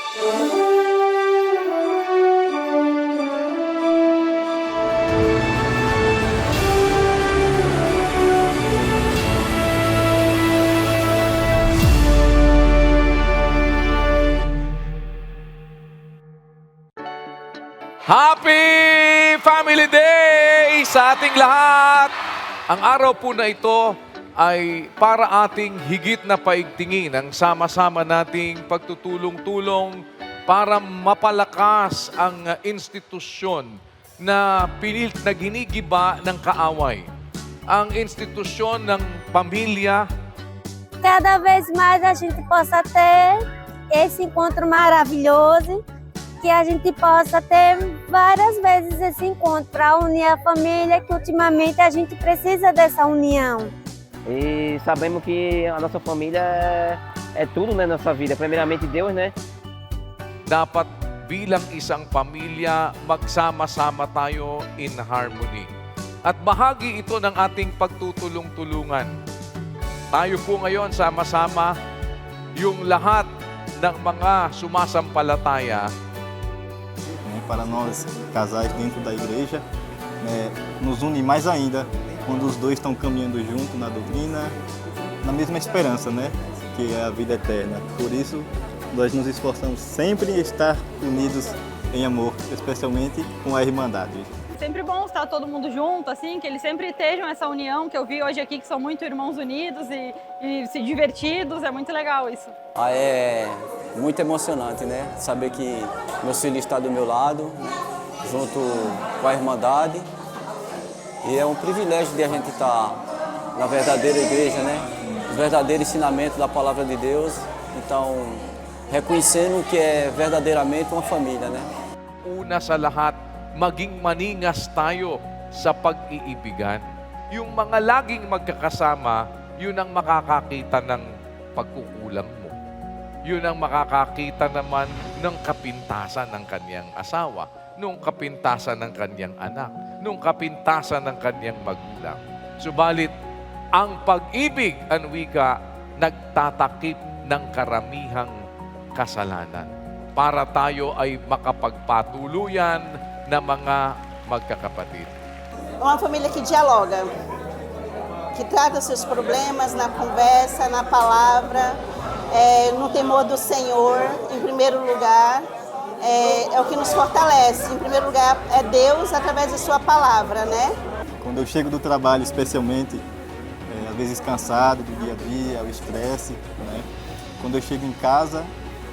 Happy Family Day sa ating lahat! Ang araw po na ito ay para ating higit na paigtingin ang sama-sama nating pagtutulong-tulong para mapalakas ang institusyon na pinilit na ginigiba ng kaaway. Ang institusyon ng pamilya. Cada vez mais a gente possa ter esse encontro maravilhoso, que a gente possa ter várias vezes esse encontro para unir a família, que ultimamente a gente precisa dessa união. E sabemos que a nossa família é tudo na nossa vida. Primeiramente Deus, né? Dapat bilang isang pamilya, magsama-sama tayo in harmony. At bahagi ito ng ating pagtutulong-tulungan. Tayo po ngayon sama-sama, yung lahat ng mga sumasampalataya. Para nós, casais dentro da igreja, nos une mais ainda quando os dois estão caminhando junto na doutrina, na mesma esperança, né? Que é a vida eterna. Por isso, nós nos esforçamos sempre em estar unidos em amor, especialmente com a Irmandade. Sempre bom estar todo mundo junto, assim, que eles sempre estejam essa união que eu vi hoje aqui, que são muito irmãos unidos e se divertidos, é muito legal isso. É muito emocionante, né? Saber que meus filhos estão do meu lado, né? Junto com a Irmandade. E é um privilégio de a gente estar na verdadeira igreja, né? O verdadeiro ensinamento da Palavra de Deus. Então, reconhecendo que é verdadeiramente uma família, né? Una sa lahat, maging maningas tayo sa pag-iibigan. Yung mga laging magkakasama, yun ang makakakita ng pagkukulang mo. Yun ang makakakita naman ng kapintasan ng kanyang asawa, nung kapintasan ng kanyang anak, nung kapintasan ng kanyang magulang. Subalit, ang pag-ibig, ang wika, nagtatakip ng karamihang kasalanan para tayo ay makapagpatuluyan na mga magkakapatid. Uma família que dialoga, que trata seus problemas na conversa, na palavra, no temor do Senhor, em primeiro lugar, é o que nos fortalece. Em primeiro lugar, é Deus através de sua palavra, né? Quando eu chego do trabalho, especialmente, às vezes cansado do dia a dia, o estresse, né? Quando eu chego em casa,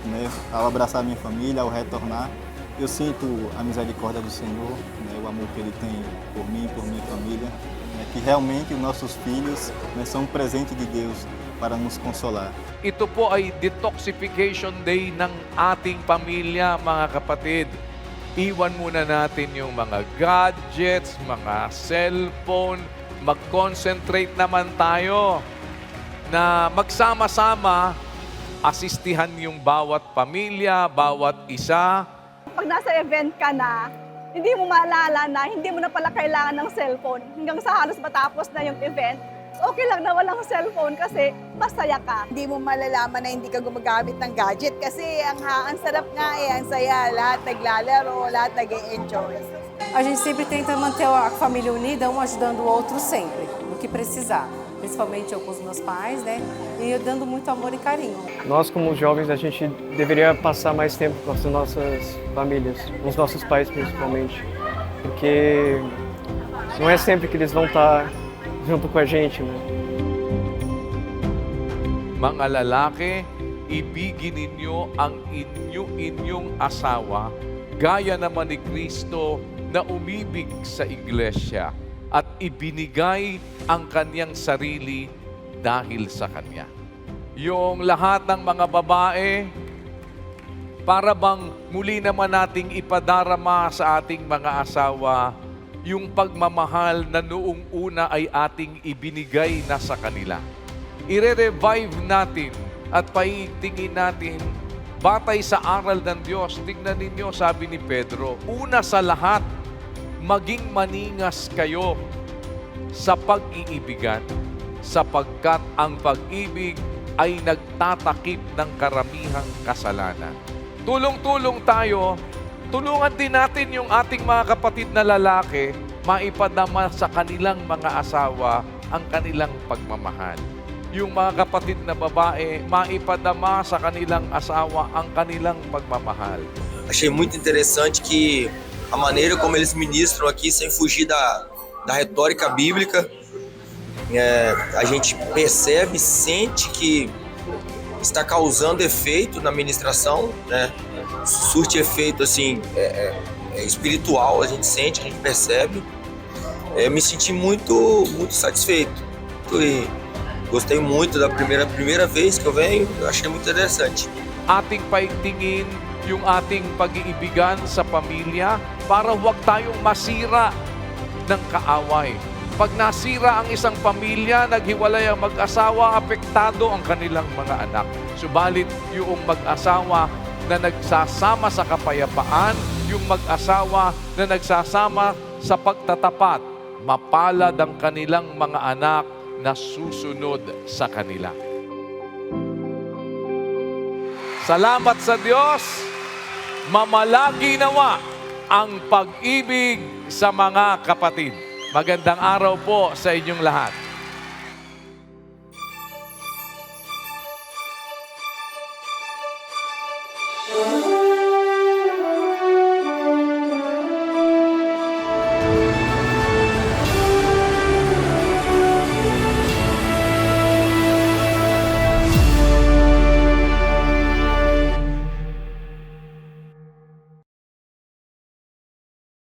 né, ao abraçar minha família, ao retornar, eu sinto a misericórdia do Senhor, né, o amor que Ele tem por mim, por minha família, né, que realmente os nossos filhos, né, são um presente de Deus para nos consolar. Ito po ay detoxification day ng ating pamilya, mga kapatid. Iwan muna natin yung mga gadgets, mga cellphone, mag-concentrate naman tayo na magsama-sama, asistihan yung bawat pamilya, bawat isa. Pag nasa event ka na, hindi mo maalala na hindi mo na pala kailangan ng cellphone hanggang sa halos matapos na yung event. Okay lang na walang cellphone kasi masaya ka. Hindi mo malalaman na hindi ka gumagamit ng gadget kasi ang sarap nga ang saya, lahat naglalaro, lahat nag-enjoy. A gente sempre tenta manter a família unida, um ajudando o outro sempre, no que precisar. Principalmente eu com os meus pais, né? E eu dando muito amor e carinho. Nós, como jovens, a gente deveria passar mais tempo com as nossas famílias, com os nossos pais principalmente, porque não é sempre que eles vão estar junto com a gente, né? Mga lalaki, ibigin ninyo ang inyong asawa gaya naman ni Kristo na umibig sa iglesia at ibinigay ang kanyang sarili dahil sa kanya. Yung lahat ng mga babae, para bang muli naman nating ipadarama sa ating mga asawa yung pagmamahal na noong una ay ating ibinigay na sa kanila. I-revive natin at paitingin natin batay sa aral ng Diyos. Tignan ninyo, sabi ni Pedro, una sa lahat, maging maningas kayo sa pag-iibigan, sapagkat ang pag-ibig ay nagtatakip ng karamihang kasalanan. tulong-tulong tayo, tulungan din natin yung ating mga kapatid na lalaki maipadama sa kanilang mga asawa ang kanilang pagmamahal. Yung mga kapatid na babae, maipadama sa kanilang asawa ang kanilang pagmamahal. Achei muito interessante que a maneira como eles ministram aqui, sem fugir da retórica bíblica, a gente percebe, sente que está causando efeito na ministração, né? Surte efeito assim, espiritual, a gente sente, a gente percebe. Me senti muito satisfeito. E gostei muito da primeira vez que eu venho, eu achei muito interessante. Ating paigtingin yung ating pag-iibigan sa pamilya para huwag tayong masira ng kaaway. Pag nasira ang isang pamilya, naghiwalay ang mag-asawa, apektado ang kanilang mga anak. Subalit yung mag-asawa na nagsasama sa kapayapaan, yung mag-asawa na nagsasama sa pagtatapat, mapalad ang kanilang mga anak na susunod sa kanila. Salamat sa Diyos, mamalagi nawa ang pag-ibig sa mga kapatid. Magandang araw po sa inyong lahat.